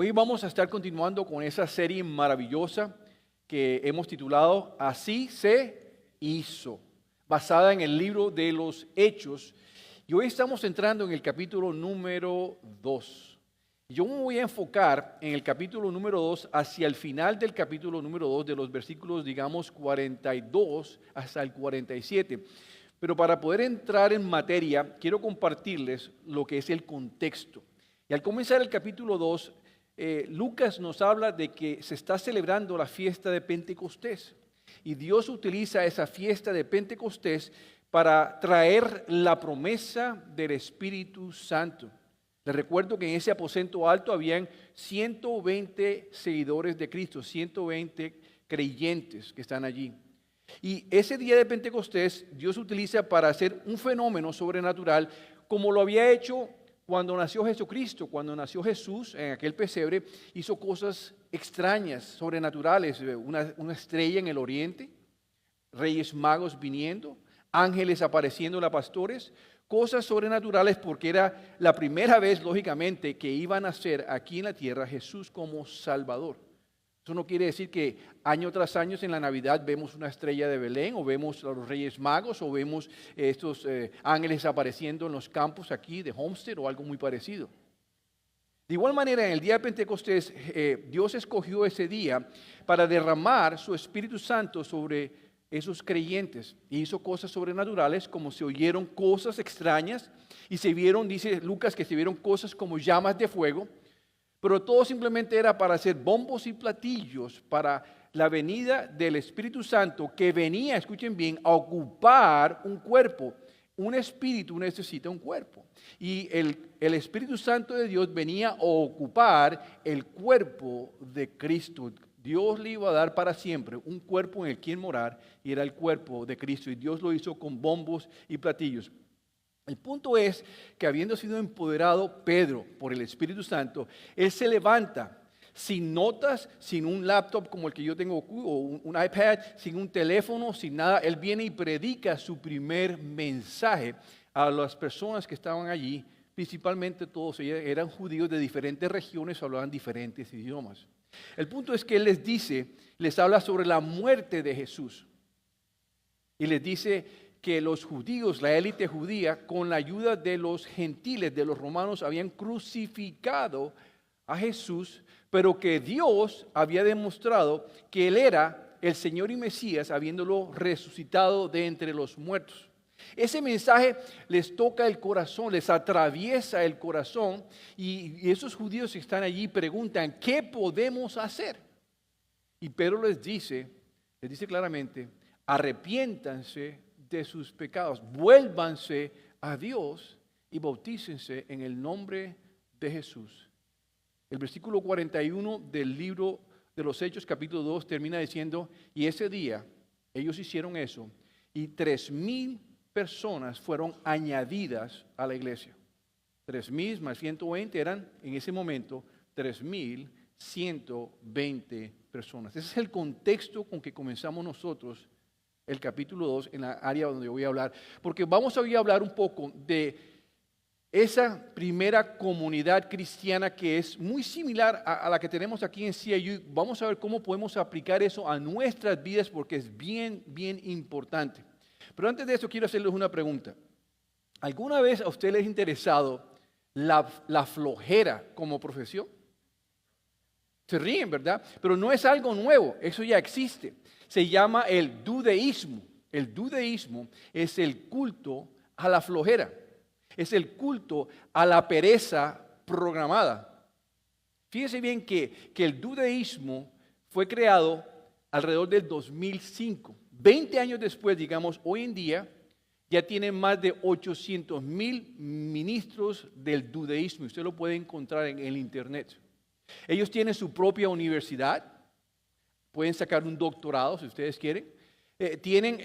Hoy vamos a estar continuando con esa serie maravillosa que hemos titulado Así se hizo, basada en el libro de los Hechos. Y hoy estamos entrando en el capítulo número 2. Yo me voy a enfocar en el capítulo número 2 hacia el final del capítulo número 2 de los versículos, digamos, 42 hasta el 47. Pero para poder entrar en materia, quiero compartirles lo que es el contexto. Y al comenzar el capítulo 2, Lucas nos habla de que se está celebrando la fiesta de Pentecostés. Y Dios utiliza esa fiesta de Pentecostés para traer la promesa del Espíritu Santo. Les recuerdo que en ese aposento alto habían 120 seguidores de Cristo, 120 creyentes que están allí. Y ese día de Pentecostés Dios utiliza para hacer un fenómeno sobrenatural como lo había hecho cuando nació Jesucristo. Cuando nació Jesús en aquel pesebre, hizo cosas extrañas, sobrenaturales, una estrella en el oriente, reyes magos viniendo, ángeles apareciendo a pastores, cosas sobrenaturales porque era la primera vez, lógicamente, que iban a ser aquí en la tierra Jesús como Salvador. Eso no quiere decir que año tras año en la Navidad vemos una estrella de Belén o vemos a los Reyes Magos o vemos estos ángeles apareciendo en los campos aquí de Homestead o algo muy parecido. De igual manera, en el día de Pentecostés, Dios escogió ese día para derramar su Espíritu Santo sobre esos creyentes. Y hizo cosas sobrenaturales, como se oyeron cosas extrañas y se vieron, dice Lucas, que se vieron cosas como llamas de fuego. Pero todo simplemente era para hacer bombos y platillos para la venida del Espíritu Santo que venía, escuchen bien, a ocupar un cuerpo. Un espíritu necesita un cuerpo. Y el Espíritu Santo de Dios venía a ocupar el cuerpo de Cristo. Dios le iba a dar para siempre un cuerpo en el que morar y era el cuerpo de Cristo. Y Dios lo hizo con bombos y platillos. El punto es que habiendo sido empoderado Pedro por el Espíritu Santo, él se levanta sin notas, sin un laptop como el que yo tengo, o un iPad, sin un teléfono, sin nada. Él viene y predica su primer mensaje a las personas que estaban allí. Principalmente todos ellos eran judíos de diferentes regiones, hablaban diferentes idiomas. El punto es que él les dice, les habla sobre la muerte de Jesús. Y les dice que los judíos, la élite judía, con la ayuda de los gentiles, de los romanos, habían crucificado a Jesús, pero que Dios había demostrado que Él era el Señor y Mesías, habiéndolo resucitado de entre los muertos. Ese mensaje les toca el corazón, les atraviesa el corazón, y esos judíos que están allí preguntan, ¿qué podemos hacer? Y Pedro les dice claramente, arrepiéntanse de sus pecados, vuélvanse a Dios y bautícense en el nombre de Jesús. El versículo 41 del libro de los Hechos, capítulo 2, termina diciendo, y ese día ellos hicieron eso, y 3,000 personas fueron añadidas a la iglesia. 3,000 más 120 eran en ese momento 3,120 personas. Ese es el contexto con que comenzamos nosotros el capítulo 2 en la área donde voy a hablar, porque vamos a hablar un poco de esa primera comunidad cristiana que es muy similar a la que tenemos aquí en CIU. Vamos a ver cómo podemos aplicar eso a nuestras vidas porque es bien, bien importante. Pero antes de eso quiero hacerles una pregunta. ¿Alguna vez a usted les ha interesado la flojera como profesión? Se ríen, ¿verdad? Pero no es algo nuevo, eso ya existe. Se llama el dudeísmo. El dudeísmo es el culto a la flojera. Es el culto a la pereza programada. Fíjese bien que el dudeísmo fue creado alrededor del 2005. 20 años después, digamos, hoy en día, ya tienen más de 800,000 ministros del dudeísmo. Usted lo puede encontrar en el internet. Ellos tienen su propia universidad. Pueden sacar un doctorado si ustedes quieren. Tienen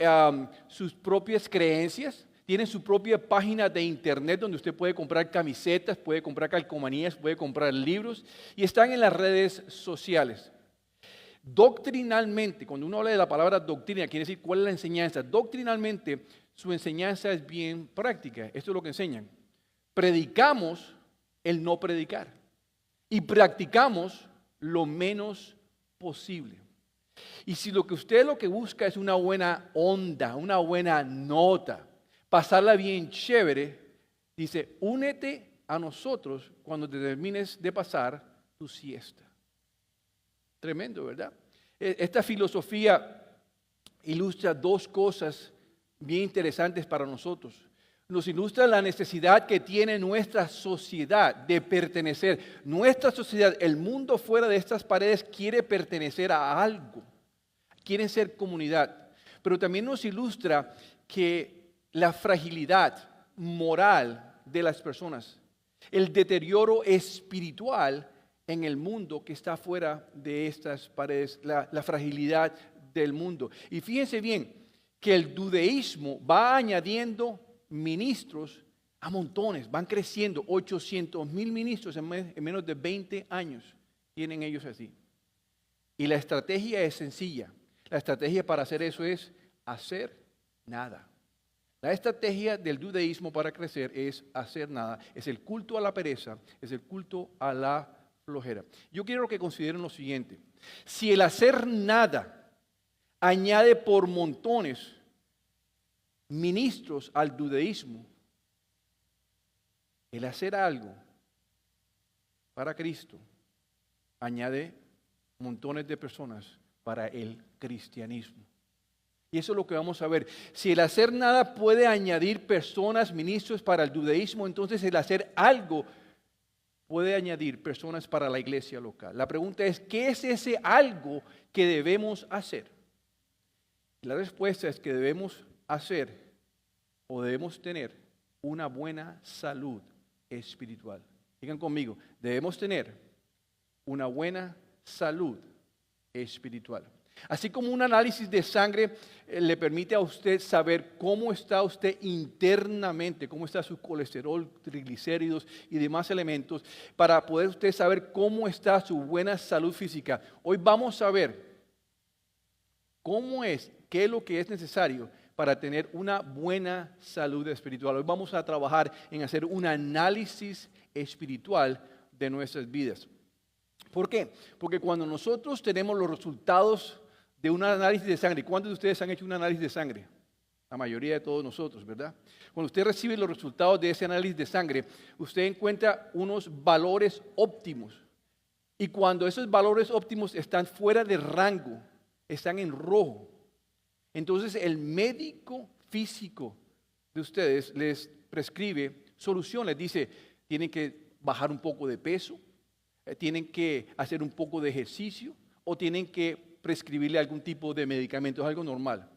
sus propias creencias. Tienen su propia página de internet donde usted puede comprar camisetas, puede comprar calcomanías, puede comprar libros. Y están en las redes sociales. Doctrinalmente, cuando uno habla de la palabra doctrina, quiere decir cuál es la enseñanza. Doctrinalmente, su enseñanza es bien práctica. Esto es lo que enseñan. Predicamos el no predicar. y practicamos lo menos posible. Y si lo que busca es una buena onda, una buena nota, pasarla bien chévere, dice, únete a nosotros cuando te termines de pasar tu siesta. Tremendo, ¿verdad? Esta filosofía ilustra dos cosas bien interesantes para nosotros. Nos ilustra la necesidad que tiene nuestra sociedad de pertenecer. Nuestra sociedad, el mundo fuera de estas paredes, quiere pertenecer a algo. Quieren ser comunidad. Pero también nos ilustra que la fragilidad moral de las personas, el deterioro espiritual en el mundo que está fuera de estas paredes, la fragilidad del mundo. Y fíjense bien que el judaísmo va añadiendo ministros a montones, van creciendo, 800,000 ministros en menos de 20 años tienen ellos así. Y la estrategia es sencilla. La estrategia para hacer eso es hacer nada. La estrategia del judaísmo para crecer es hacer nada. Es el culto a la pereza, es el culto a la flojera. Yo quiero que consideren lo siguiente. Si el hacer nada añade por montones ministros al judaísmo, el hacer algo para Cristo añade montones de personas para el cristianismo. Y eso es lo que vamos a ver. Si el hacer nada puede añadir personas, ministros para el judaísmo, entonces el hacer algo puede añadir personas para la iglesia local. La pregunta es, ¿qué es ese algo que debemos hacer? La respuesta es que debemos hacer o debemos tener una buena salud espiritual. Digan conmigo, debemos tener una buena salud espiritual. Así como un análisis de sangre le permite a usted saber cómo está usted internamente, cómo está su colesterol, triglicéridos y demás elementos, para poder usted saber cómo está su buena salud física. Hoy vamos a ver qué es lo que es necesario para tener una buena salud espiritual. Hoy vamos a trabajar en hacer un análisis espiritual de nuestras vidas. ¿Por qué? Porque cuando nosotros tenemos los resultados de un análisis de sangre, ¿cuántos de ustedes han hecho un análisis de sangre? La mayoría de todos nosotros, ¿verdad? Cuando usted recibe los resultados de ese análisis de sangre, usted encuentra unos valores óptimos. Y cuando esos valores óptimos están fuera de rango, están en rojo, entonces el médico físico de ustedes les prescribe solución, les dice, tienen que bajar un poco de peso, tienen que hacer un poco de ejercicio o tienen que prescribirle algún tipo de medicamento, es algo normal.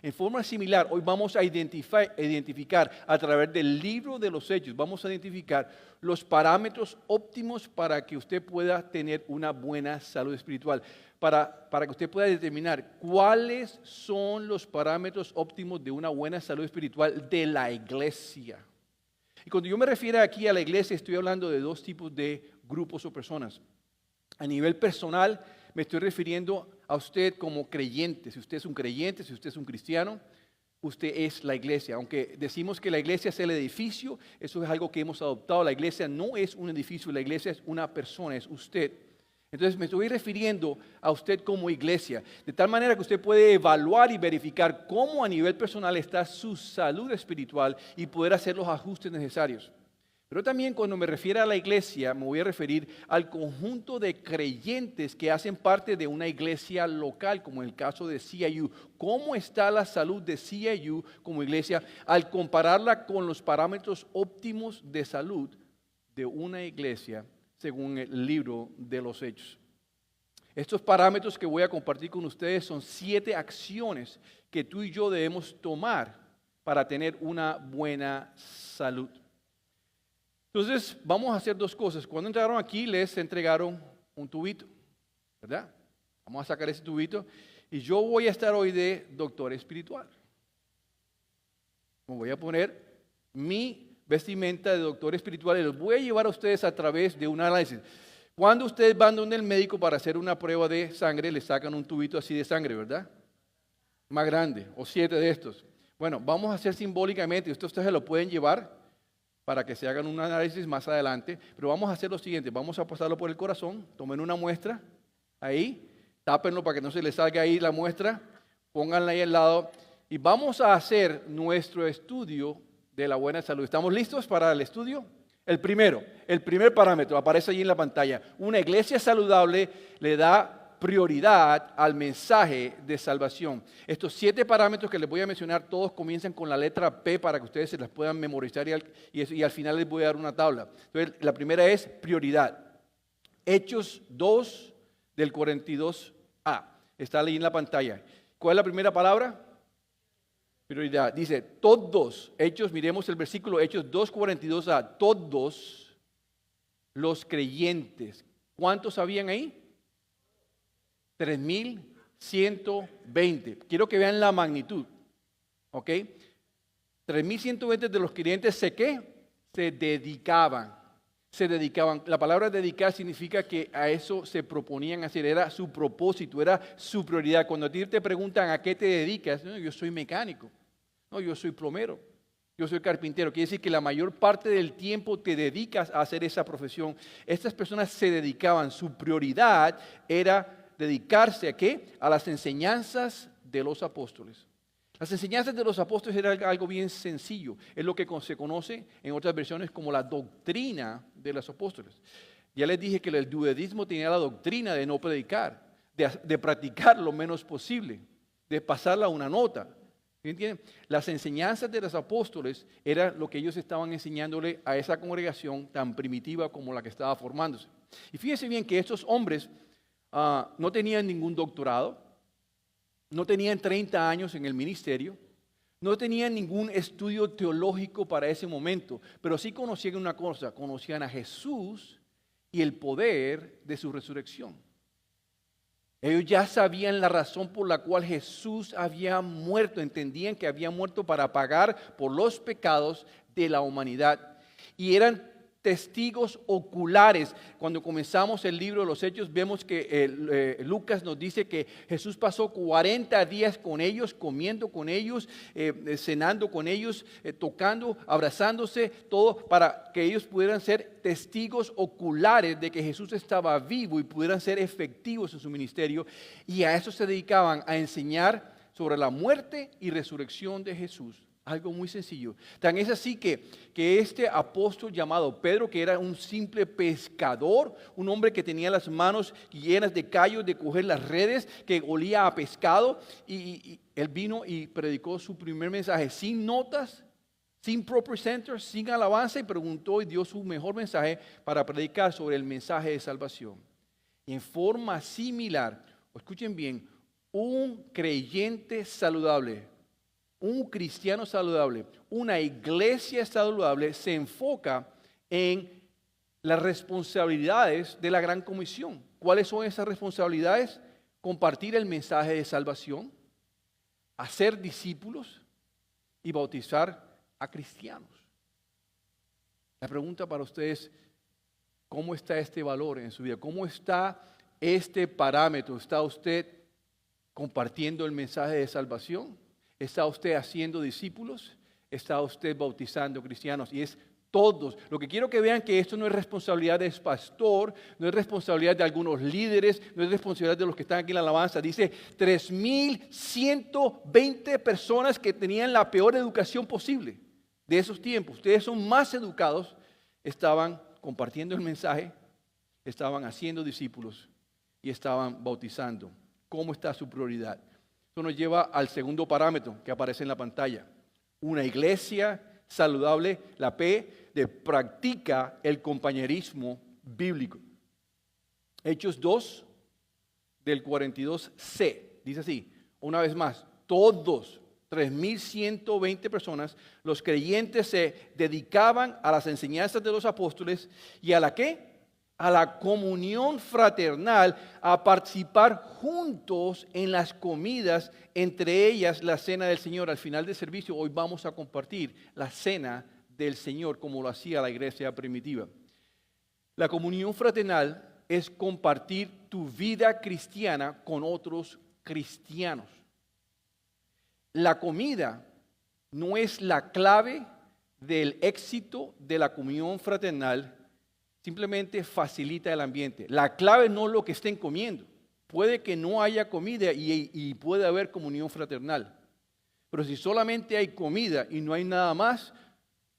En forma similar, hoy vamos a identificar a través del libro de los Hechos, vamos a identificar los parámetros óptimos para que usted pueda tener una buena salud espiritual, para que usted pueda determinar cuáles son los parámetros óptimos de una buena salud espiritual de la iglesia. Y cuando yo me refiero aquí a la iglesia, estoy hablando de dos tipos de grupos o personas. A nivel personal, me estoy refiriendo a usted como creyente. Si usted es un creyente, si usted es un cristiano, usted es la iglesia. Aunque decimos que la iglesia es el edificio, eso es algo que hemos adoptado. La iglesia no es un edificio, la iglesia es una persona, es usted. Entonces me estoy refiriendo a usted como iglesia, de tal manera que usted puede evaluar y verificar cómo a nivel personal está su salud espiritual y poder hacer los ajustes necesarios. Pero también cuando me refiero a la iglesia, me voy a referir al conjunto de creyentes que hacen parte de una iglesia local, como en el caso de CIU. ¿Cómo está la salud de CIU como iglesia al compararla con los parámetros óptimos de salud de una iglesia según el libro de los Hechos? Estos parámetros que voy a compartir con ustedes son 7 acciones que tú y yo debemos tomar para tener una buena salud. Entonces, vamos a hacer dos cosas. Cuando entraron aquí, les entregaron un tubito, ¿verdad? Vamos a sacar ese tubito y yo voy a estar hoy de doctor espiritual. Me voy a poner mi vestimenta de doctor espiritual y los voy a llevar a ustedes a través de un análisis. Cuando ustedes van donde el médico para hacer una prueba de sangre, le sacan un tubito así de sangre, ¿verdad? Más grande, o 7 de estos. Bueno, vamos a hacer simbólicamente, ustedes se lo pueden llevar para que se hagan un análisis más adelante, pero vamos a hacer lo siguiente, vamos a pasarlo por el corazón, tomen una muestra, ahí, tápenlo para que no se les salga ahí la muestra, pónganla ahí al lado, y vamos a hacer nuestro estudio de la buena salud. ¿Estamos listos para el estudio? El primer parámetro, aparece allí en la pantalla. Una iglesia saludable le da prioridad al mensaje de salvación. Estos 7 parámetros que les voy a mencionar, todos comienzan con la letra P para que ustedes se las puedan memorizar y al final les voy a dar una tabla. Entonces, la primera es prioridad. Hechos 2 del 42a. Está ahí en la pantalla. ¿Cuál es la primera palabra? Prioridad. Dice, todos, Hechos, miremos el versículo, Hechos 2:42a, todos los creyentes. ¿Cuántos habían ahí? 3,120. Quiero que vean la magnitud. ¿Ok? 3,120 de los creyentes se dedicaban. Se dedicaban. La palabra dedicar significa que a eso se proponían hacer. Era su propósito, era su prioridad. Cuando a ti te preguntan a qué te dedicas, no, yo soy mecánico. No, yo soy plomero. Yo soy carpintero. Quiere decir que la mayor parte del tiempo te dedicas a hacer esa profesión. Estas personas se dedicaban. Su prioridad era dedicarse ¿a qué? A las enseñanzas de los apóstoles. Las enseñanzas de los apóstoles era algo bien sencillo. Es lo que se conoce en otras versiones como la doctrina de los apóstoles. Ya les dije que el judaísmo tenía la doctrina de no predicar, de practicar lo menos posible, de pasarla a una nota. ¿Entienden? Las enseñanzas de los apóstoles era lo que ellos estaban enseñándole a esa congregación tan primitiva como la que estaba formándose. Y fíjense bien que estos hombres no tenían ningún doctorado, no tenían 30 años en el ministerio, no tenían ningún estudio teológico para ese momento, pero sí conocían una cosa, conocían a Jesús y el poder de su resurrección. Ellos ya sabían la razón por la cual Jesús había muerto, entendían que había muerto para pagar por los pecados de la humanidad y eran testigos oculares. Cuando comenzamos el libro de los Hechos, vemos que Lucas nos dice que Jesús pasó 40 días con ellos, comiendo con ellos, cenando con ellos, tocando, abrazándose, todo para que ellos pudieran ser testigos oculares de que Jesús estaba vivo y pudieran ser efectivos en su ministerio. Y a eso se dedicaban, a enseñar sobre la muerte y resurrección de Jesús. Algo muy sencillo. Tan es así que este apóstol llamado Pedro, que era un simple pescador, un hombre que tenía las manos llenas de callos de coger las redes, que olía a pescado, y él vino y predicó su primer mensaje sin notas, sin presenter, sin alabanza, y preguntó y dio su mejor mensaje para predicar sobre el mensaje de salvación. Y en forma similar, escuchen bien, un creyente saludable, un cristiano saludable, una iglesia saludable se enfoca en las responsabilidades de la gran comisión. ¿Cuáles son esas responsabilidades? Compartir el mensaje de salvación, hacer discípulos y bautizar a cristianos. La pregunta para ustedes, ¿cómo está este valor en su vida? ¿Cómo está este parámetro? ¿Está usted compartiendo el mensaje de salvación? ¿Está usted haciendo discípulos? ¿Está usted bautizando cristianos? Y es todos. Lo que quiero que vean que esto no es responsabilidad del pastor, no es responsabilidad de algunos líderes, no es responsabilidad de los que están aquí en la alabanza. Dice 3,120 personas que tenían la peor educación posible de esos tiempos. Ustedes son más educados, estaban compartiendo el mensaje, estaban haciendo discípulos y estaban bautizando. ¿Cómo está su prioridad? Esto nos lleva al segundo parámetro que aparece en la pantalla. Una iglesia saludable, la P, de practica el compañerismo bíblico. Hechos 2 del 42c, dice así, una vez más, todos, 3,120 personas, los creyentes se dedicaban a las enseñanzas de los apóstoles y a la ¿qué? A la comunión fraternal, a participar juntos en las comidas, entre ellas la cena del Señor. Al final del servicio hoy vamos a compartir la cena del Señor como lo hacía la iglesia primitiva. La comunión fraternal es compartir tu vida cristiana con otros cristianos. La comida no es la clave del éxito de la comunión fraternal simplemente facilita el ambiente. La clave no es lo que estén comiendo. Puede que no haya comida y puede haber comunión fraternal. Pero si solamente hay comida y no hay nada más,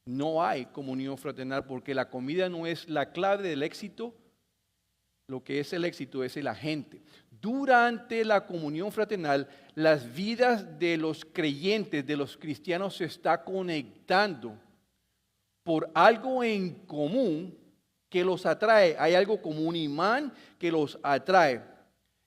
no hay comunión fraternal, porque la comida no es la clave del éxito. Lo que es el éxito es la gente. Durante la comunión fraternal, las vidas de los creyentes, de los cristianos, se está conectando por algo en común que los atrae. Hay algo como un imán que los atrae.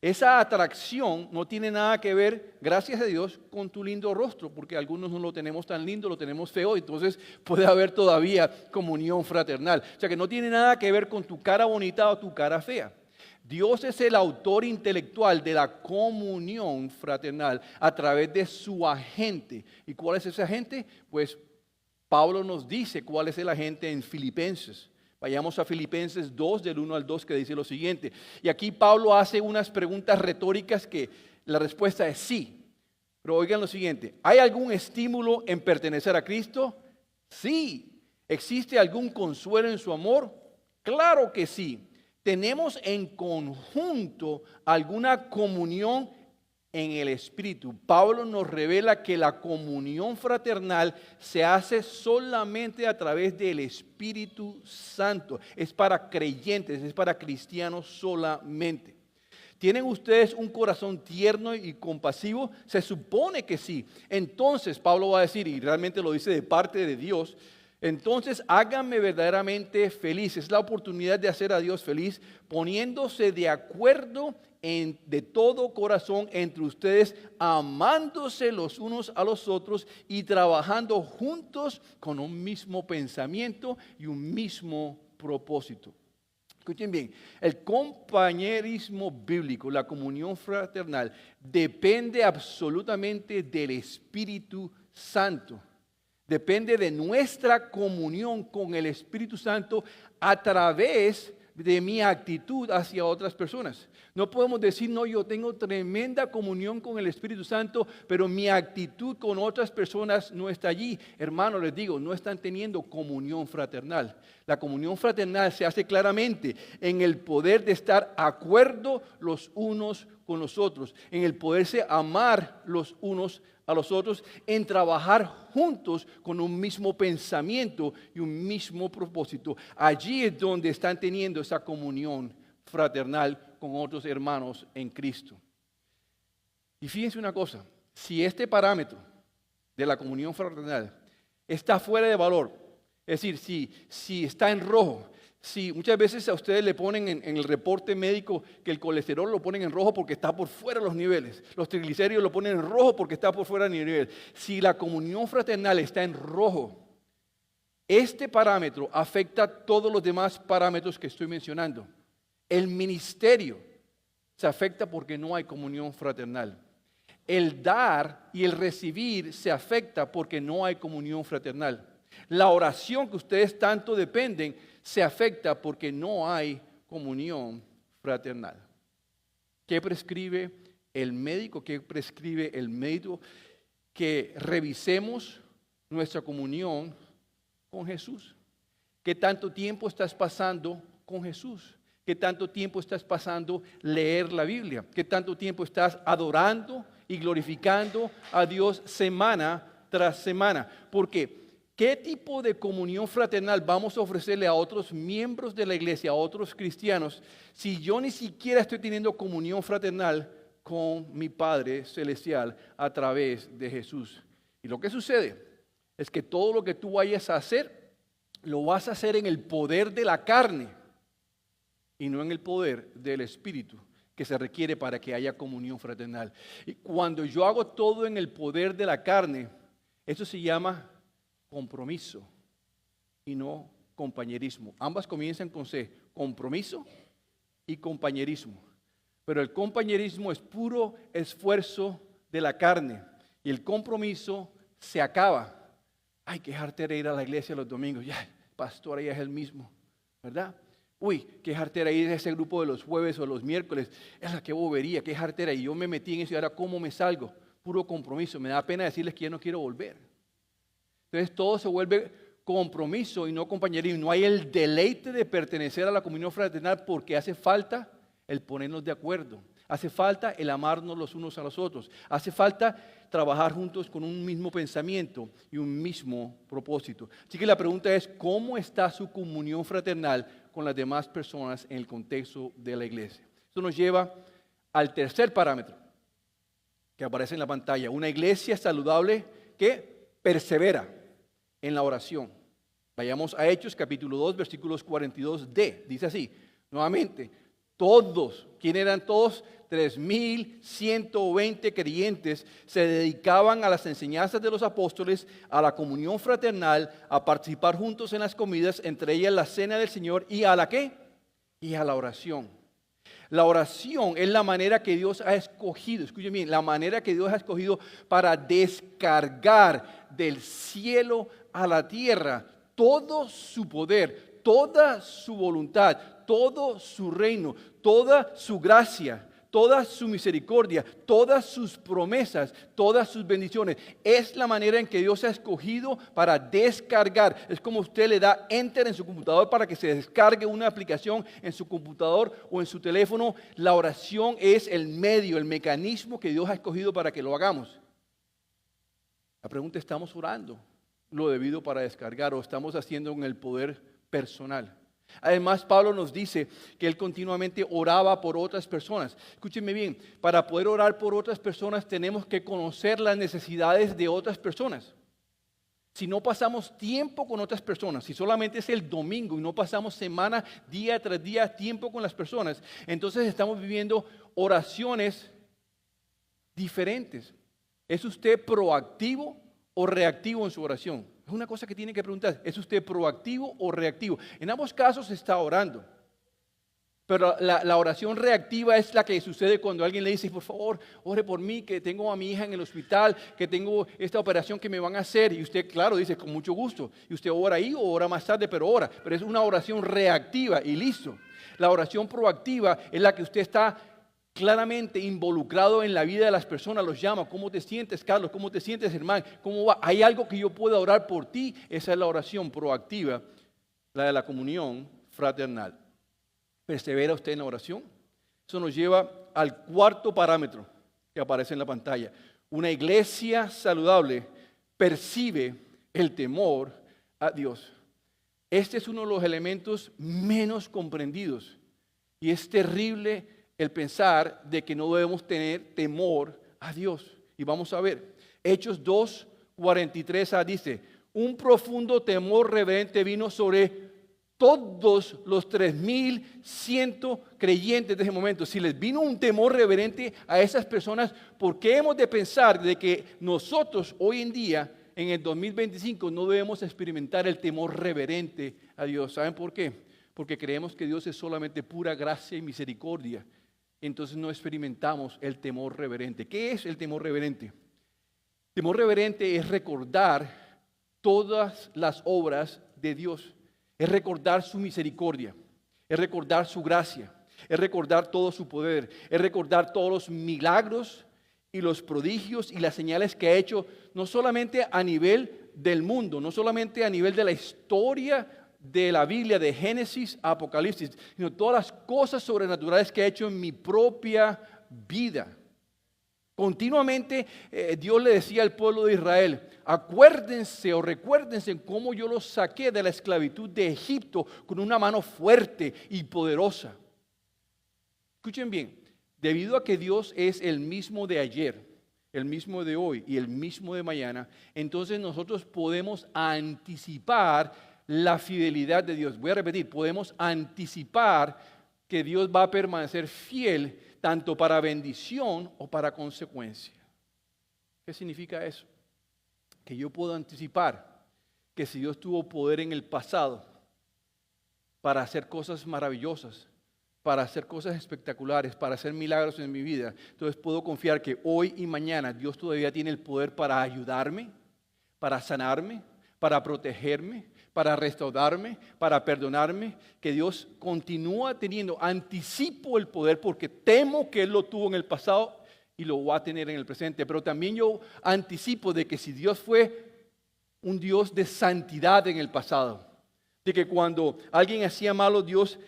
Esa atracción no tiene nada que ver, gracias a Dios, con tu lindo rostro, porque algunos no lo tenemos tan lindo, lo tenemos feo, entonces puede haber todavía comunión fraternal. O sea que no tiene nada que ver con tu cara bonita o tu cara fea. Dios es el autor intelectual de la comunión fraternal a través de su agente. ¿Y cuál es ese agente? Pues Pablo nos dice cuál es el agente en Filipenses. Vayamos a Filipenses 2, del 1 al 2, que dice lo siguiente. Y aquí Pablo hace unas preguntas retóricas que la respuesta es sí. Pero oigan lo siguiente. ¿Hay algún estímulo en pertenecer a Cristo? Sí. ¿Existe algún consuelo en su amor? Claro que sí. ¿Tenemos en conjunto alguna comunión en el Espíritu? Pablo nos revela que la comunión fraternal se hace solamente a través del Espíritu Santo. Es para creyentes, es para cristianos solamente. ¿Tienen ustedes un corazón tierno y compasivo? Se supone que sí. Entonces Pablo va a decir, y realmente lo dice de parte de Dios, entonces háganme verdaderamente feliz. Es la oportunidad de hacer a Dios feliz, poniéndose de acuerdo de todo corazón entre ustedes, amándose los unos a los otros y trabajando juntos con un mismo pensamiento y un mismo propósito. Escuchen bien, el compañerismo bíblico, la comunión fraternal, depende absolutamente del Espíritu Santo. Depende de nuestra comunión con el Espíritu Santo a través de mi actitud hacia otras personas. No podemos decir, no, yo tengo tremenda comunión con el Espíritu Santo, pero mi actitud con otras personas no está allí. Hermanos, les digo, no están teniendo comunión fraternal. La comunión fraternal se hace claramente en el poder de estar de acuerdo los unos con los otros, en el poderse amar los unos a los otros, en trabajar juntos con un mismo pensamiento y un mismo propósito. Allí es donde están teniendo esa comunión fraternal con otros hermanos en Cristo. Y fíjense una cosa, si este parámetro de la comunión fraternal está fuera de valor, es decir, si está en rojo, si muchas veces a ustedes le ponen en el reporte médico que el colesterol lo ponen en rojo porque está por fuera de los niveles, los triglicéridos lo ponen en rojo porque está por fuera del nivel. Si la comunión fraternal está en rojo, este parámetro afecta a todos los demás parámetros que estoy mencionando. El ministerio se afecta porque no hay comunión fraternal. El dar y el recibir se afecta porque no hay comunión fraternal. La oración que ustedes tanto dependen se afecta porque no hay comunión fraternal. ¿Qué prescribe el médico? ¿Qué prescribe el médico? Que revisemos nuestra comunión con Jesús. ¿Qué tanto tiempo estás pasando con Jesús? ¿Qué tanto tiempo estás pasando leer la Biblia? ¿Qué tanto tiempo estás adorando y glorificando a Dios semana tras semana? Porque ¿qué tipo de comunión fraternal vamos a ofrecerle a otros miembros de la iglesia, a otros cristianos, si yo ni siquiera estoy teniendo comunión fraternal con mi Padre Celestial a través de Jesús? Y lo que sucede es que todo lo que tú vayas a hacer, lo vas a hacer en el poder de la carne y no en el poder del Espíritu que se requiere para que haya comunión fraternal. Y cuando yo hago todo en el poder de la carne, eso se llama compromiso y no compañerismo. Ambas comienzan con C, compromiso y compañerismo. Pero el compañerismo es puro esfuerzo de la carne y el compromiso se acaba. Ay, qué jartera ir a la iglesia los domingos. Ya, pastor, ahí es el mismo, ¿verdad? Uy, qué jartera ir a ese grupo de los jueves o los miércoles. Es la que bobería, qué jartera. Y yo me metí en eso y ahora ¿cómo me salgo? Puro compromiso. Me da pena decirles que ya no quiero volver. Entonces todo se vuelve compromiso y no compañerismo. No hay el deleite de pertenecer a la comunión fraternal porque hace falta el ponernos de acuerdo. Hace falta el amarnos los unos a los otros. Hace falta trabajar juntos con un mismo pensamiento y un mismo propósito. Así que la pregunta es, ¿cómo está su comunión fraternal con las demás personas en el contexto de la iglesia? Esto nos lleva al tercer parámetro que aparece en la pantalla. Una iglesia saludable que persevera en la oración. Vayamos a Hechos capítulo 2 versículos 42d. Dice así, nuevamente, todos, ¿quién eran todos? 3,120 creyentes se dedicaban a las enseñanzas de los apóstoles, a la comunión fraternal, a participar juntos en las comidas, entre ellas la cena del Señor, y a la ¿qué? Y a la oración. La oración es la manera que Dios ha escogido, escuchen bien, la manera que Dios ha escogido para descargar del cielo a la tierra todo su poder, toda su voluntad, todo su reino, toda su gracia, toda su misericordia, todas sus promesas, todas sus bendiciones. Es la manera en que Dios ha escogido para descargar. Es como usted le da enter en su computador para que se descargue una aplicación en su computador o en su teléfono. La oración es el medio, el mecanismo que Dios ha escogido para que lo hagamos. La pregunta, ¿estamos orando lo debido para descargar o estamos haciendo en el poder personal? Además, Pablo nos dice que él continuamente oraba por otras personas. Escúchenme bien, para poder orar por otras personas tenemos que conocer las necesidades de otras personas. Si no pasamos tiempo con otras personas, si solamente es el domingo y no pasamos semana, día tras día, tiempo con las personas, entonces estamos viviendo oraciones diferentes. ¿Es usted proactivo o reactivo en su oración? Es una cosa que tiene que preguntar. ¿Es usted proactivo o reactivo? En ambos casos está orando. Pero la oración reactiva es la que sucede cuando alguien le dice, por favor, ore por mí, que tengo a mi hija en el hospital, que tengo esta operación que me van a hacer. Y usted, claro, dice, con mucho gusto. Y usted ora ahí o ora más tarde, pero ora. Pero es una oración reactiva y listo. La oración proactiva es la que usted está claramente involucrado en la vida de las personas, los llama. ¿Cómo te sientes, Carlos? ¿Cómo te sientes, hermano? ¿Cómo va? ¿Hay algo que yo pueda orar por ti? Esa es la oración proactiva, la de la comunión fraternal. ¿Persevera usted en la oración? Eso nos lleva al cuarto parámetro que aparece en la pantalla. Una iglesia saludable percibe el temor a Dios. Este es uno de los elementos menos comprendidos y es terrible el pensar de que no debemos tener temor a Dios. Y vamos a ver, Hechos 2:43 dice, un profundo temor reverente vino sobre todos los 3,100 creyentes de ese momento. Si les vino un temor reverente a esas personas, ¿por qué hemos de pensar de que nosotros hoy en día, en el 2025, no debemos experimentar el temor reverente a Dios? ¿Saben por qué? Porque creemos que Dios es solamente pura gracia y misericordia. Entonces no experimentamos el temor reverente. ¿Qué es el temor reverente? Temor reverente es recordar todas las obras de Dios, es recordar su misericordia, es recordar su gracia, es recordar todo su poder, es recordar todos los milagros y los prodigios y las señales que ha hecho, no solamente a nivel del mundo, no solamente a nivel de la historia de la Biblia, de Génesis a Apocalipsis, sino todas las cosas sobrenaturales que ha hecho en mi propia vida. Continuamente Dios le decía al pueblo de Israel, acuérdense o recuérdense cómo yo los saqué de la esclavitud de Egipto con una mano fuerte y poderosa. Escuchen bien, debido a que Dios es el mismo de ayer, el mismo de hoy y el mismo de mañana, entonces nosotros podemos anticipar la fidelidad de Dios. Voy a repetir, podemos anticipar que Dios va a permanecer fiel tanto para bendición o para consecuencia. ¿Qué significa eso? Que yo puedo anticipar que si Dios tuvo poder en el pasado para hacer cosas maravillosas, para hacer cosas espectaculares, para hacer milagros en mi vida, entonces puedo confiar que hoy y mañana Dios todavía tiene el poder para ayudarme, para sanarme, para protegerme, para restaurarme, para perdonarme, que Dios continúa teniendo, anticipo el poder porque temo que Él lo tuvo en el pasado y lo va a tener en el presente, pero también yo anticipo de que si Dios fue un Dios de santidad en el pasado. De que cuando alguien hacía malo, Dios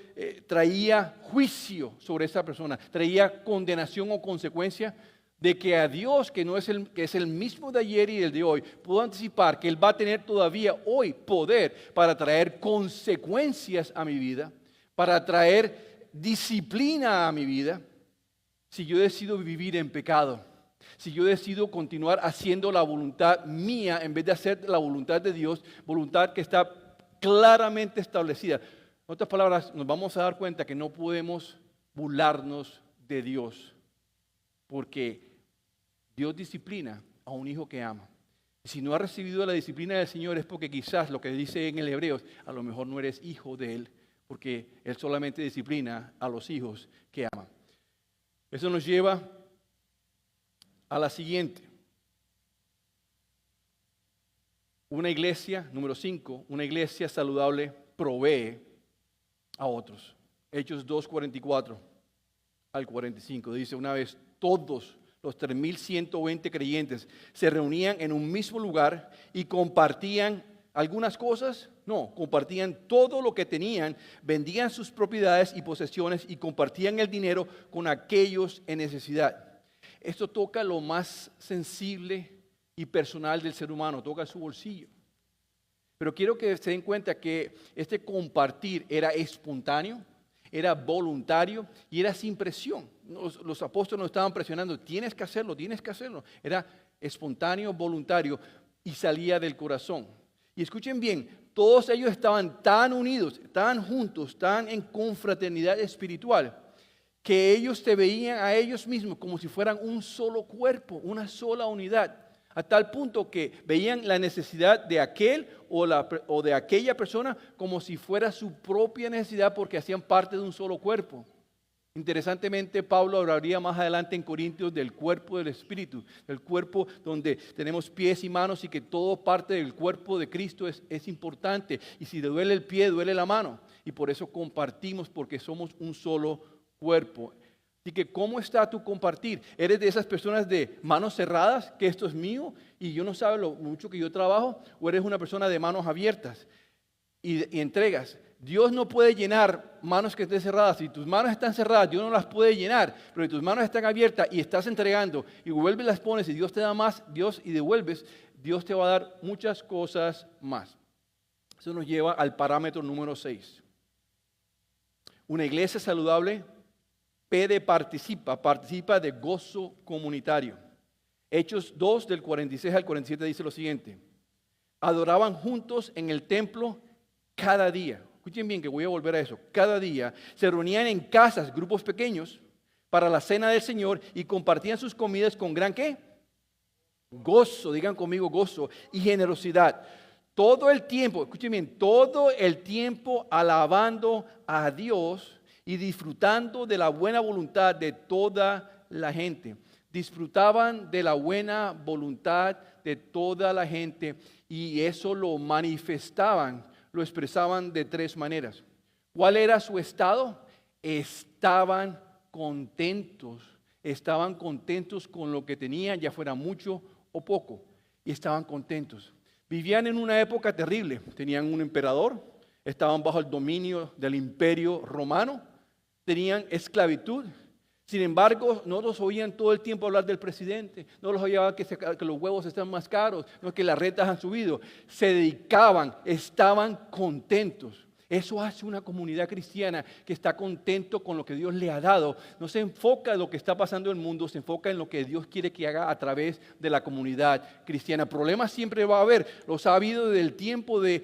traía juicio sobre esa persona, traía condenación o consecuencia. De que a Dios, que es el mismo de ayer y el de hoy, puedo anticipar que Él va a tener todavía hoy poder para traer consecuencias a mi vida, para traer disciplina a mi vida, si yo decido vivir en pecado, si yo decido continuar haciendo la voluntad mía en vez de hacer la voluntad de Dios, voluntad que está claramente establecida. En otras palabras, nos vamos a dar cuenta que no podemos burlarnos de Dios, porque Dios disciplina a un hijo que ama. Y si no has recibido la disciplina del Señor es porque quizás lo que dice en el Hebreos, a lo mejor no eres hijo de Él, porque Él solamente disciplina a los hijos que aman. Eso nos lleva a la siguiente. Una iglesia, número 5, una iglesia saludable provee a otros. Hechos 2:44 al 45 dice: una vez todos los 3,120 creyentes se reunían en un mismo lugar y compartían algunas cosas. No, compartían todo lo que tenían, vendían sus propiedades y posesiones y compartían el dinero con aquellos en necesidad. Esto toca lo más sensible y personal del ser humano, toca su bolsillo. Pero quiero que se den cuenta que este compartir era espontáneo, era voluntario y era sin presión. Los apóstoles no estaban presionando, tienes que hacerlo, tienes que hacerlo. Era espontáneo, voluntario y salía del corazón. Y escuchen bien, todos ellos estaban tan unidos, tan juntos, tan en confraternidad espiritual, que ellos se veían a ellos mismos como si fueran un solo cuerpo, una sola unidad. A tal punto que veían la necesidad de aquel o de aquella persona como si fuera su propia necesidad, porque hacían parte de un solo cuerpo. Interesantemente, Pablo hablaría más adelante en Corintios del cuerpo del Espíritu, del cuerpo donde tenemos pies y manos y que todo parte del cuerpo de Cristo es importante. Y si te duele el pie, duele la mano. Y por eso compartimos, porque somos un solo cuerpo. Así que, ¿cómo está tu compartir? ¿Eres de esas personas de manos cerradas, que esto es mío y yo no sabe lo mucho que yo trabajo? ¿O eres una persona de manos abiertas y entregas? Dios no puede llenar manos que estén cerradas. Si tus manos están cerradas, Dios no las puede llenar. Pero si tus manos están abiertas y estás entregando y vuelves las pones y Dios te da más, Dios y devuelves, Dios te va a dar muchas cosas más. Eso nos lleva al parámetro número 6. Una iglesia saludable participa de gozo comunitario. Hechos 2 del 46 al 47 dice lo siguiente: adoraban juntos en el templo cada día. Escuchen bien que voy a volver a eso. Cada día se reunían en casas, grupos pequeños, para la cena del Señor y compartían sus comidas con gran ¿qué? Gozo, digan conmigo gozo y generosidad. Todo el tiempo, escuchen bien, todo el tiempo alabando a Dios y disfrutando de la buena voluntad de toda la gente. Disfrutaban de la buena voluntad de toda la gente y eso lo manifestaban, lo expresaban de 3 maneras. ¿Cuál era su estado? Estaban contentos con lo que tenían, ya fuera mucho o poco, y estaban contentos. Vivían en una época terrible, tenían un emperador, estaban bajo el dominio del imperio romano, tenían esclavitud. Sin embargo, no los oían todo el tiempo hablar del presidente, no los oían que los huevos están más caros, no que las rentas han subido. Se dedicaban, estaban contentos. Eso hace una comunidad cristiana que está contento con lo que Dios le ha dado. No se enfoca en lo que está pasando en el mundo, se enfoca en lo que Dios quiere que haga a través de la comunidad cristiana. Problemas siempre va a haber, los ha habido desde el tiempo de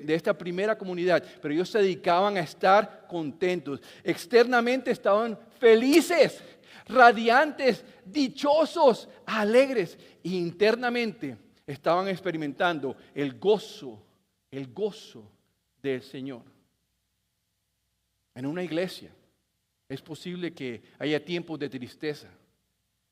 esta primera comunidad, pero ellos se dedicaban a estar contentos. Externamente estaban felices, radiantes, dichosos, alegres. E internamente estaban experimentando el gozo del Señor. En una iglesia es posible que haya tiempos de tristeza,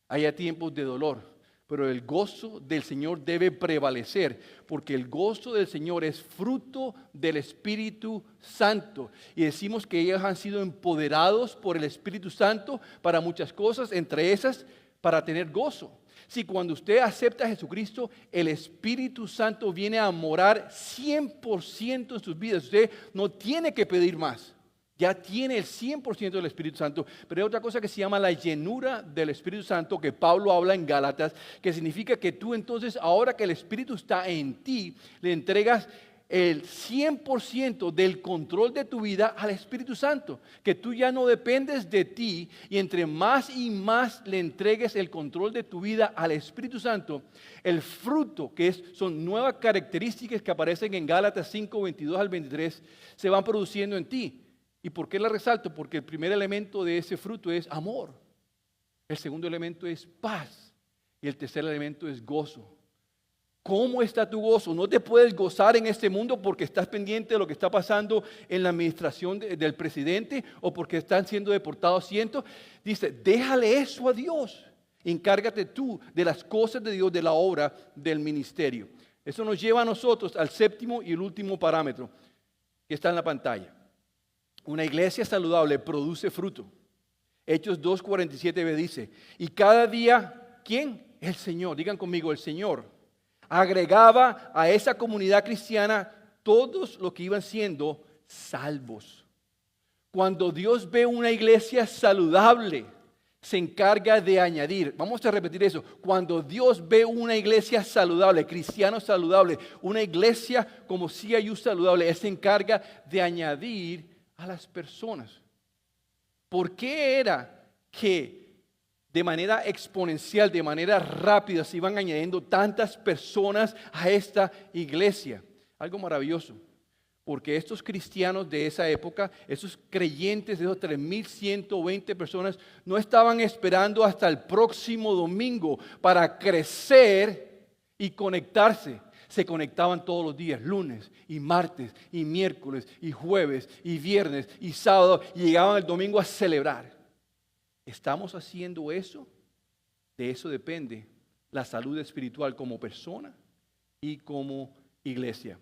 haya tiempos de dolor, pero el gozo del Señor debe prevalecer, porque el gozo del Señor es fruto del Espíritu Santo. Y decimos que ellos han sido empoderados por el Espíritu Santo para muchas cosas, entre esas para tener gozo. Si cuando usted acepta a Jesucristo, el Espíritu Santo viene a morar 100% en sus vidas. Usted no tiene que pedir más. Ya tiene el 100% del Espíritu Santo. Pero hay otra cosa que se llama la llenura del Espíritu Santo, que Pablo habla en Gálatas, que significa que tú entonces, ahora que el Espíritu está en ti, le entregas el 100% del control de tu vida al Espíritu Santo, que tú ya no dependes de ti, y entre más y más le entregues el control de tu vida al Espíritu Santo, el fruto, son nuevas características que aparecen en Gálatas 5, 22 al 23, se van produciendo en ti. ¿Y por qué la resalto? Porque el primer elemento de ese fruto es amor, el segundo elemento es paz y el tercer elemento es gozo. ¿Cómo está tu gozo? No te puedes gozar en este mundo porque estás pendiente de lo que está pasando en la administración del presidente o porque están siendo deportados cientos. Dice, déjale eso a Dios. Encárgate tú de las cosas de Dios, de la obra del ministerio. Eso nos lleva a nosotros al séptimo y el último parámetro que está en la pantalla. Una iglesia saludable produce fruto. Hechos 2:47b dice, y cada día, ¿quién? El Señor. Digan conmigo, el Señor agregaba a esa comunidad cristiana todos los que iban siendo salvos. Cuando Dios ve una iglesia saludable, se encarga de añadir. Vamos a repetir eso. Cuando Dios ve una iglesia saludable, cristiano saludable, una iglesia como CIU saludable, Él se encarga de añadir a las personas. ¿Por qué era que de manera exponencial, de manera rápida, se iban añadiendo tantas personas a esta iglesia? Algo maravilloso, porque estos cristianos de esa época, esos creyentes de esos 3,120 personas, no estaban esperando hasta el próximo domingo para crecer y conectarse. Se conectaban todos los días, lunes y martes y miércoles y jueves y viernes y sábado, y llegaban el domingo a celebrar. ¿Estamos haciendo eso? De eso depende la salud espiritual como persona y como iglesia.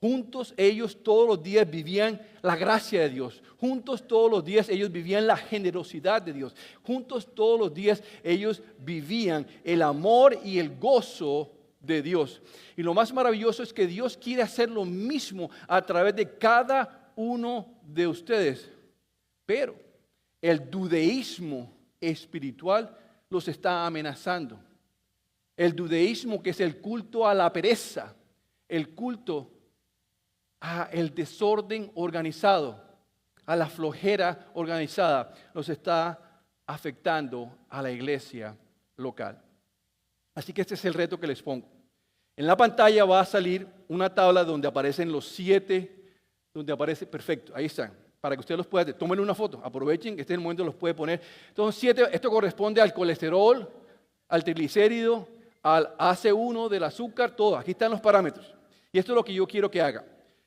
Juntos ellos todos los días vivían la gracia de Dios. Juntos todos los días ellos vivían la generosidad de Dios. Juntos todos los días ellos vivían el amor y el gozo de Dios. Y lo más maravilloso es que Dios quiere hacer lo mismo a través de cada uno de ustedes. Pero el dudeísmo espiritual los está amenazando. El dudeísmo, que es el culto a la pereza, el culto al desorden organizado, a la flojera organizada, los está afectando a la iglesia local. Así que este es el reto que les pongo. En la pantalla va a salir una tabla donde aparecen los 7, donde aparece, perfecto, ahí están. Para que usted los pueda, tómenle una foto, aprovechen que este es el momento, los puede poner. Entonces 7, esto corresponde al colesterol, al triglicérido, al AC1 del azúcar, todo. Aquí están los parámetros. Y esto es lo que yo quiero que haga.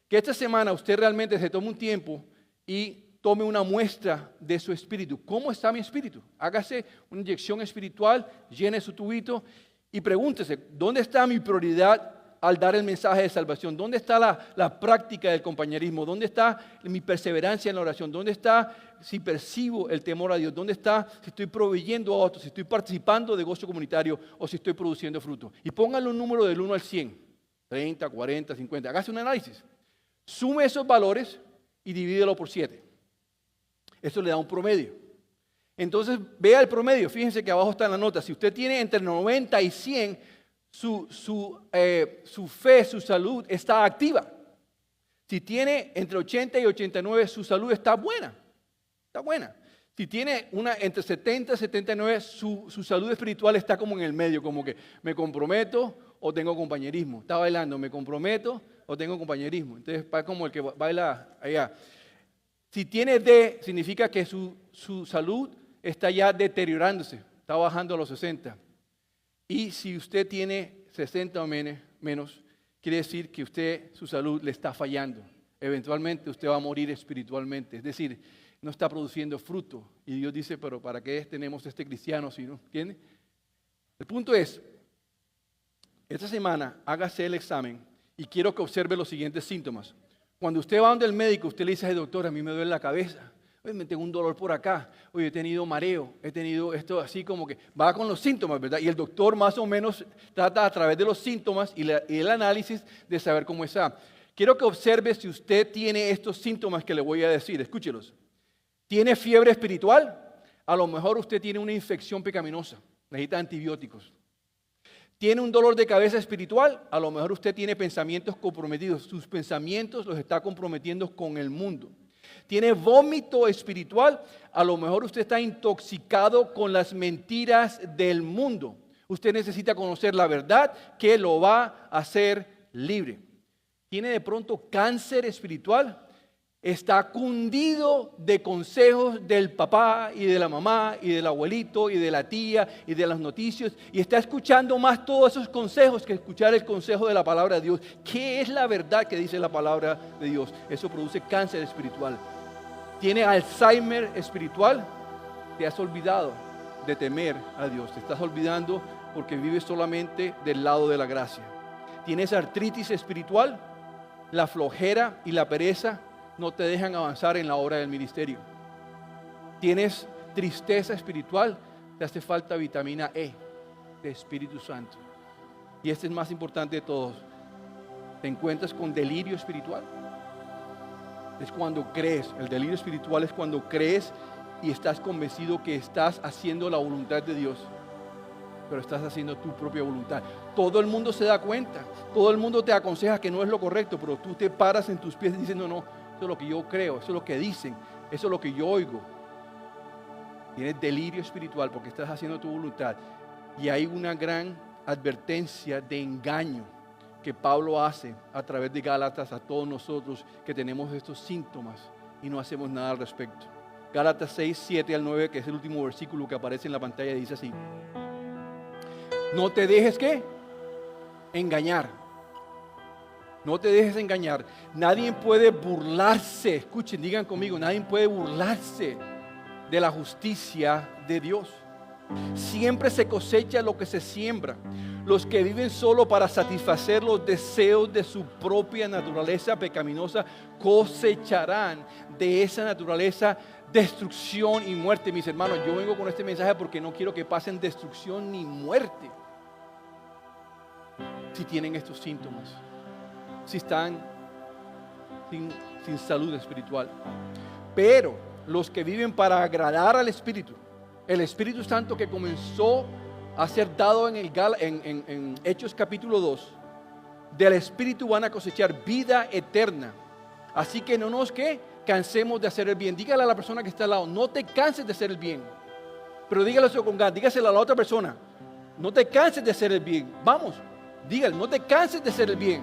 Que esta semana usted realmente se tome un tiempo y tome una muestra de su espíritu. ¿Cómo está mi espíritu? Hágase una inyección espiritual, llene su tubito y pregúntese, ¿dónde está mi prioridad al dar el mensaje de salvación? ¿Dónde está la práctica del compañerismo? ¿Dónde está mi perseverancia en la oración? ¿Dónde está si percibo el temor a Dios? ¿Dónde está si estoy proveyendo a otros? ¿Si estoy participando de gozo comunitario o si estoy produciendo fruto? Y pónganle un número del 1 al 100, 30, 40, 50. Hágase un análisis. Sume esos valores y divídelo por 7. Eso le da un promedio. Entonces vea el promedio. Fíjense que abajo está en la nota. Si usted tiene entre 90 y 100, su fe, su salud está activa. Si tiene entre 80 y 89, su salud está buena. Está buena. Si tiene una entre 70 y 79, su salud espiritual está como en el medio, como que me comprometo o tengo compañerismo. Está bailando, me comprometo o tengo compañerismo. Entonces va como el que baila allá. Si tiene D, significa que su salud está ya deteriorándose, está bajando a los 60. Y si usted tiene 60 o menos, quiere decir que su salud le está fallando. Eventualmente usted va a morir espiritualmente. Es decir, no está produciendo fruto. Y Dios dice, pero ¿para qué tenemos este cristiano si no? ¿Entiende? El punto es, esta semana hágase el examen y quiero que observe los siguientes síntomas. Cuando usted va donde el médico, usted le dice, doctor, a mí me duele la cabeza. Oye, me tengo un dolor por acá. Oye, he tenido mareo. He tenido esto así como que va con los síntomas, ¿verdad? Y el doctor más o menos trata a través de los síntomas y el análisis de saber cómo está. Quiero que observe si usted tiene estos síntomas que le voy a decir. Escúchelos. ¿Tiene fiebre espiritual? A lo mejor usted tiene una infección pecaminosa. Necesita antibióticos. ¿Tiene un dolor de cabeza espiritual? A lo mejor usted tiene pensamientos comprometidos. Sus pensamientos los está comprometiendo con el mundo. ¿Tiene vómito espiritual? A lo mejor usted está intoxicado con las mentiras del mundo. Usted necesita conocer la verdad que lo va a hacer libre. ¿Tiene de pronto cáncer espiritual? Está cundido de consejos del papá y de la mamá y del abuelito y de la tía y de las noticias y está escuchando más todos esos consejos que escuchar el consejo de la palabra de Dios. ¿Qué es la verdad que dice la palabra de Dios? Eso produce cáncer espiritual. ¿Tiene Alzheimer espiritual? Te has olvidado de temer a Dios. Te estás olvidando porque vives solamente del lado de la gracia. ¿Tienes artritis espiritual? La flojera y la pereza no te dejan avanzar en la obra del ministerio. ¿Tienes tristeza espiritual? Te hace falta vitamina E de Espíritu Santo. Y este es más importante de todos. ¿Te encuentras con delirio espiritual? Es cuando crees. El delirio espiritual es cuando crees y estás convencido que estás haciendo la voluntad de Dios, pero estás haciendo tu propia voluntad. Todo el mundo se da cuenta. Todo el mundo te aconseja que no es lo correcto, pero tú te paras en tus pies diciendo no. Eso es lo que yo creo, eso es lo que dicen, eso es lo que yo oigo. Tienes delirio espiritual porque estás haciendo tu voluntad. Y hay una gran advertencia de engaño que Pablo hace a través de Gálatas a todos nosotros que tenemos estos síntomas y no hacemos nada al respecto. Gálatas 6, 7 al 9, que es el último versículo que aparece en la pantalla, dice así: no te dejes, ¿qué? Engañar. No te dejes engañar. Nadie puede burlarse. Escuchen, digan conmigo, nadie puede burlarse de la justicia de Dios. Siempre se cosecha lo que se siembra. Los que viven solo para satisfacer los deseos de su propia naturaleza pecaminosa cosecharán de esa naturaleza destrucción y muerte. Mis hermanos, yo vengo con este mensaje porque no quiero que pasen destrucción ni muerte si tienen estos síntomas, si están sin salud espiritual. Pero los que viven para agradar al Espíritu, el Espíritu Santo que comenzó a ser dado en Hechos capítulo 2, del Espíritu van a cosechar vida eterna. Así que no nos cansemos de hacer el bien. Dígale a la persona que está al lado, no te canses de hacer el bien. Pero dígalo con ganas, dígaselo a la otra persona, no te canses de hacer el bien. Vamos, dígale, no te canses de hacer el bien.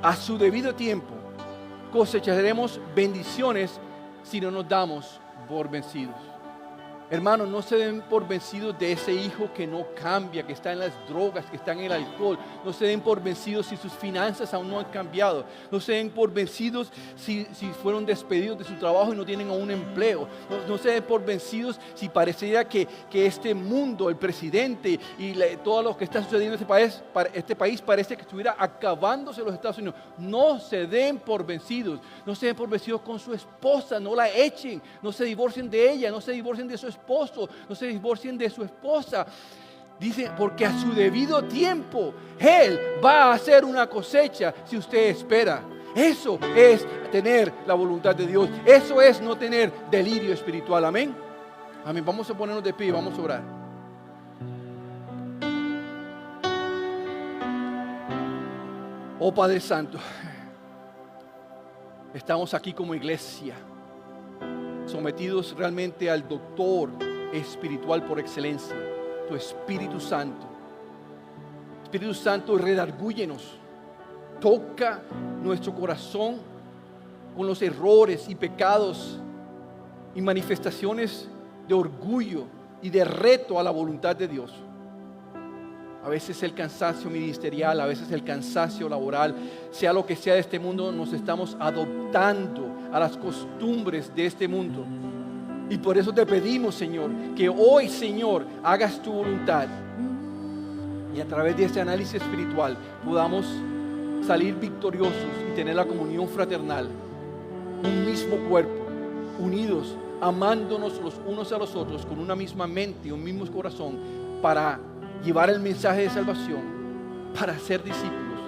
A su debido tiempo cosecharemos bendiciones si no nos damos por vencidos. Hermanos, no se den por vencidos de ese hijo que no cambia, que está en las drogas, que está en el alcohol. No se den por vencidos si sus finanzas aún no han cambiado. No se den por vencidos si fueron despedidos de su trabajo y no tienen aún empleo. No se den por vencidos si pareciera que este mundo, el presidente y todo lo que está sucediendo en este país parece que estuviera acabándose los Estados Unidos. No se den por vencidos. No se den por vencidos con su esposa. No la echen. No se divorcien de ella. No se divorcien de su esposo. No se divorcien de su esposa. Dice, porque a su debido tiempo Él va a hacer una cosecha si usted espera. Eso es tener la voluntad de Dios. Eso es no tener delirio espiritual. Amén. Amén. Vamos a ponernos de pie y vamos a orar. Oh Padre Santo, estamos aquí como iglesia, sometidos realmente al doctor espiritual por excelencia, tu Espíritu Santo. Espíritu Santo, redargúyenos, toca nuestro corazón con los errores y pecados y manifestaciones de orgullo y de reto a la voluntad de Dios. A veces el cansancio ministerial, a veces el cansancio laboral, sea lo que sea de este mundo, nos estamos adoptando a las costumbres de este mundo. Y por eso te pedimos, Señor, que hoy, Señor, hagas tu voluntad. Y a través de este análisis espiritual podamos salir victoriosos y tener la comunión fraternal, un mismo cuerpo, unidos, amándonos los unos a los otros con una misma mente y un mismo corazón para llevar el mensaje de salvación, para ser discípulos,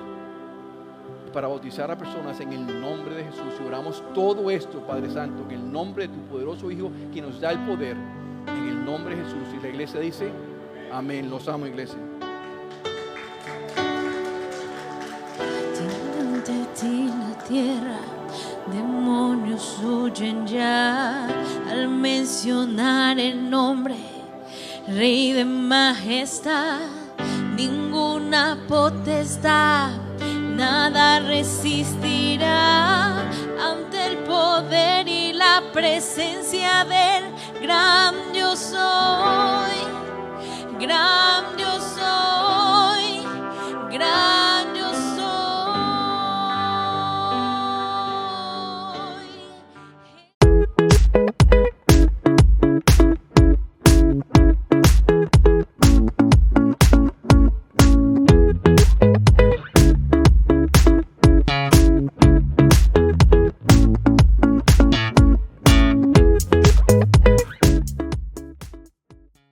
para bautizar a personas en el nombre de Jesús. Y oramos todo esto, Padre Santo, en el nombre de tu poderoso Hijo que nos da el poder, en el nombre de Jesús. Y la iglesia dice, amén. Los amo, iglesia. Ante ti la tierra, demonios huyen ya al mencionar el nombre, Rey de majestad. Ninguna potestad, nada resistirá ante el poder y la presencia del gran yo soy, gran